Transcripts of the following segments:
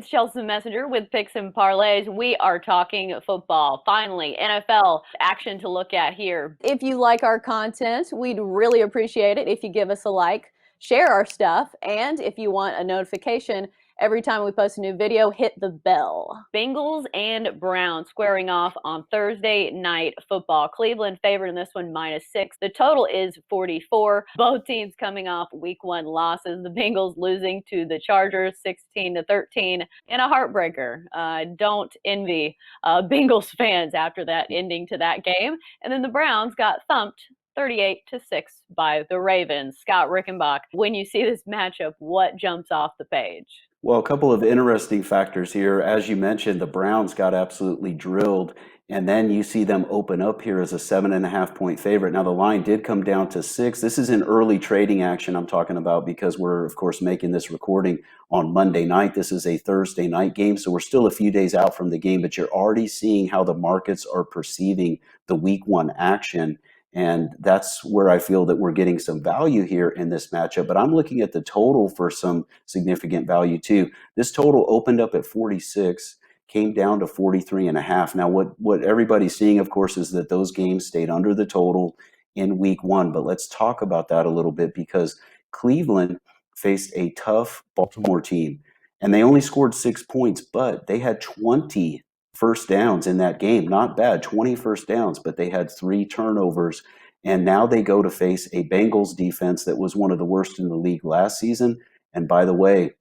It's Chelsa Messenger with Picks and Parlays. We are talking football. Finally, NFL action to look at here. If you like our content, we'd really appreciate it if you give us a like, share our stuff, and if you want a notification every time we post a new video, hit the bell. Bengals and Browns squaring off on Thursday night football. Cleveland favored in this one -6. The total is 44. Both teams coming off week 1 losses. The Bengals losing to the Chargers 16-13 in a heartbreaker. Don't envy Bengals fans after that ending to that game. And then the Browns got thumped 38-6 by the Ravens. Scott Rickenbach, when you see this matchup, what jumps off the page? Well, a couple of interesting factors here. As you mentioned, the Browns got absolutely drilled, and then you see them open up here as a 7.5-point favorite. Now, the line did come down to 6. This is an early trading action I'm talking about because we're, of course, making this recording on Monday night. This is a Thursday night game, so we're still a few days out from the game, but you're already seeing how the markets are perceiving the week 1 action. And that's where I feel that we're getting some value here in this matchup. But I'm looking at the total for some significant value too. This total opened up at 46, came down to 43.5. Now, what everybody's seeing, of course, is that those games stayed under the total in week 1. But let's talk about that a little bit because Cleveland faced a tough Baltimore team. And they only scored 6 points, but they had 20 first downs in that game. Not bad, 20 first downs, but they had 3 turnovers. And now they go to face a Bengals defense that was one of the worst in the league last season. And by the way,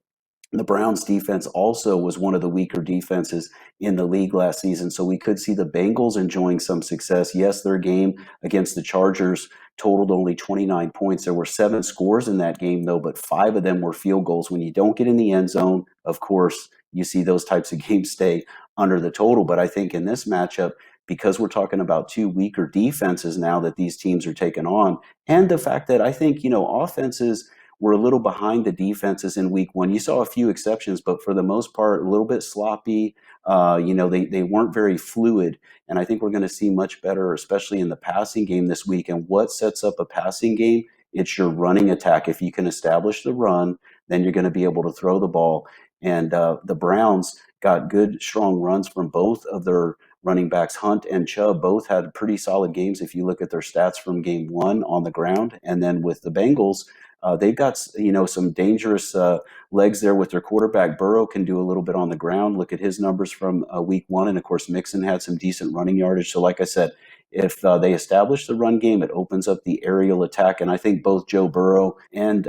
the Browns defense also was one of the weaker defenses in the league last season. So we could see the Bengals enjoying some success. Yes, their game against the Chargers totaled only 29 points. There were 7 scores in that game, though, but 5 of them were field goals. When you don't get in the end zone, of course, you see those types of games stay under the total. But I think in this matchup, because we're talking about 2 weaker defenses now that these teams are taking on, and the fact that I think, offenses were a little behind the defenses in week 1. You saw a few exceptions, but for the most part, a little bit sloppy. They weren't very fluid. And I think we're going to see much better, especially in the passing game this week. And what sets up a passing game? It's your running attack. If you can establish the run, then you're going to be able to throw the ball. And the Browns got good, strong runs from both of their running backs. Hunt and Chubb both had pretty solid games if you look at their stats from game 1 on the ground. And then with the Bengals, they've got some dangerous legs there with their quarterback. Burrow can do a little bit on the ground. Look at his numbers from week 1. And, of course, Mixon had some decent running yardage. So, like I said, if they establish the run game, it opens up the aerial attack. And I think both Joe Burrow and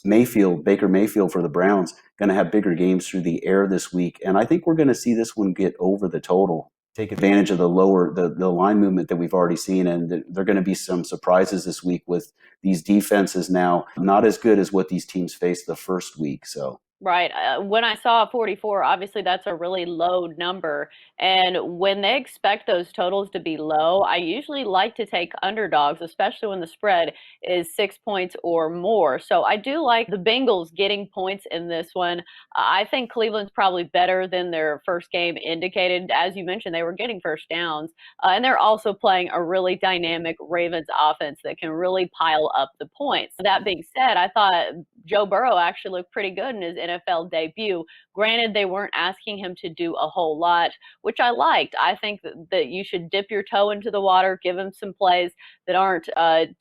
Baker Mayfield for the Browns, going to have bigger games through the air this week. And I think we're going to see this one get over the total. Take advantage of the line movement that we've already seen. And there are going to be some surprises this week with these defenses now not as good as what these teams faced the first week. So. Right. When I saw 44, obviously that's a really low number. And when they expect those totals to be low, I usually like to take underdogs, especially when the spread is 6 points or more. So I do like the Bengals getting points in this one. I think Cleveland's probably better than their first game indicated. As you mentioned, they were getting first downs. And they're also playing a really dynamic Ravens offense that can really pile up the points. That being said, I thought Joe Burrow actually looked pretty good in his NFL debut. Granted, they weren't asking him to do a whole lot, which I liked. I think that you should dip your toe into the water, give him some plays that aren't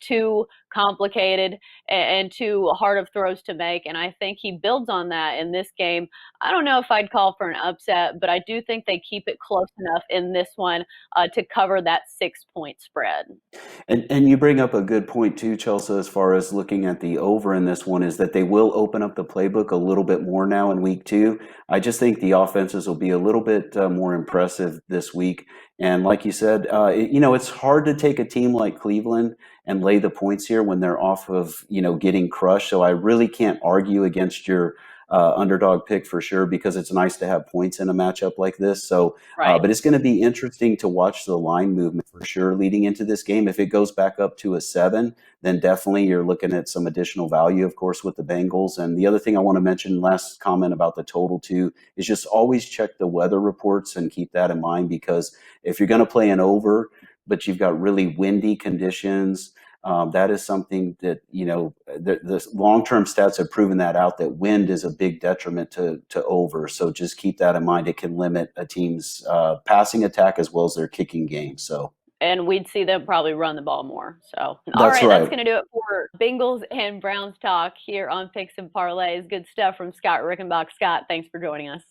too complicated and too hard of throws to make. And I think he builds on that in this game. I don't know if I'd call for an upset, but I do think they keep it close enough in this one to cover that 6-point spread. And you bring up a good point too, Chelsea, as far as looking at the over in this one, is that they will open up the playbook a little bit more now in week 2. I just think the offenses will be a little bit more impressive this week. And like you said, it's hard to take a team like Cleveland and lay the points here when they're off of, getting crushed. So I really can't argue against your underdog pick for sure, because it's nice to have points in a matchup like this. So, Right. but it's going to be interesting to watch the line movement for sure leading into this game. If it goes back up to a 7, then definitely you're looking at some additional value, of course, with the Bengals. And the other thing I want to mention, last comment about the total too, is just always check the weather reports and keep that in mind, because if you're going to play an over, but you've got really windy conditions, That is something that, the long-term stats have proven that out, that wind is a big detriment to over. So just keep that in mind. It can limit a team's passing attack as well as their kicking game. So and we'd see them probably run the ball more. So, all that's right, that's right. going to do it for Bengals and Browns talk here on Picks and Parlays. Good stuff from Scott Rickenbach. Scott, thanks for joining us.